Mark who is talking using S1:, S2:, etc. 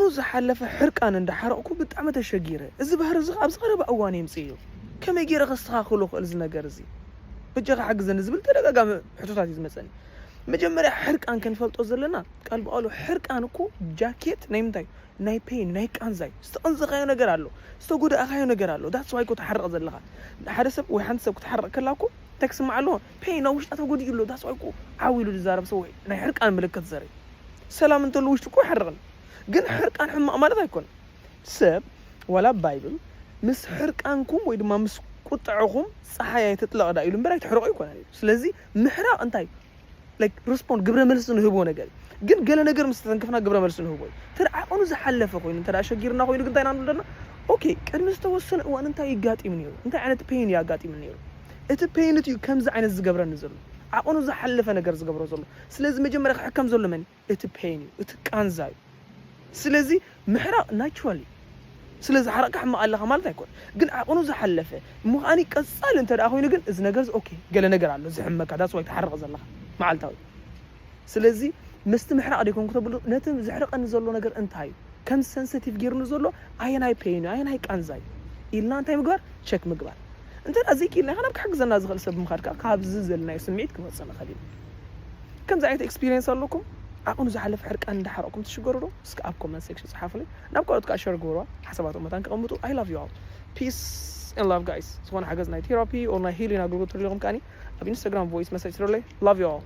S1: عقنو زحلف حرقان عند حرقكو بطعم تشجيره اذا بحر زق ابز قرب اوان يمصيو كما يغير خستخاخلو خل زنجر زي بجغ حجزن زبل تدغاغام حطوتات يزمصني مجمريا حرقان كنفلطو زلنا قال بقالو حرقان اكو جاكيت نايمتاي ناي بين ناي قانزاي استنزخايو ነገር አለው استغود اخايو ነገር አለው that's why كنت حرق زلخا حدا سب ወይ حنت سب كنت حرق كلاكو تكسمع له بين وش اتغود يلو that's why كو عاويلو زارب سوي ناي حرقان ملكت زري سلام انت لو وش كو حرقن ግን حرقان حما ማለት አይኮን ሰብ ولا بايبل مس حرقانكم ወይ ድማ مس ቁጥዕኹም ፀሐይ አይተጥለቀዳ ኢሉ ምራይ ትሕርቁ ይኮናል ስለዚህ ምሕራቅ እንታይ like respond ግብረ መልስ ነው ህቦ ነገር ግን ገለ ነገር ምስተንከፍና ግብረ መልስ ነው ህቦ ተራቆኑ ዘሐለፈ ኮይኑ ተራ ሸጊርና ኮይኑ ግን ታይና እንደና ኦኬ ቀድም ዝተወሰነ ወን እንታይ ይጋጢም ነው እንታይ አይነት ፔን ያጋጢም ነው እቲ ፔን እቲ ከምዝ አይነት ዝገብረን ዘሎ አቆኑ ዘሐለፈ ነገር ዝገብሮ ዘሎ ስለዚህ መጀመሪያ ከሐከም ዘሎ ማን እቲ ፔን እቲ ቃንዛይ ስለዚህ ምሕራቅ ናቹራሊ ስለዚህ حرق حما الله ማለት አይኮን ግን አቆኑ ዘሐለፈ ሙኻኒ ቀጻል እንተ ዳ ኮይኑ ግን እዚ ነገር ኦኬ ገለ ነገር አለ ዝሕመካ ዳስ ወይ ተሐርቅ ዘለኻ ማዓልታዊ ስለዚህ መስት ምሕራቅ ዲኮን ከተብሉ ነተም ዝሕረቀን ዘሎ ነገር እንታይ ከም ሴንሲቲቭ ጌርኑ ዘሎ አይናይ ፔን አይናይ ቃንዛይ ኢልና እንታይ ምግባር ቼክ ምግባር እንተ አዚክ ኢልና ሓናብ ክሕግዘና ዝኽእል ሰብ ምኻድካ ካብዚ ዘልናይ ስምዒት ክመጽና ኸዲም ከም ዛይት ኤክስፒሪየንስ ኣለኩም አቆኑ ዘሐለፈ ሕርቃን እንዳሐረኩም ትሽገሩዶ እስከ አብ ኮሜንት ሴክሽን ጽሐፉልኝ ናብ ቆርጥ ካሸር ጎራ ሐሳባቶም መታን ከቀምጡ I love you all peace and love guys so want حاجه زي ثيرابي or ሂሊንግ አገልግሎት ትሪሎም ካኒ ኣብ ኢንስታግራም ቮይስ መሰጅ ትሪለይ love you all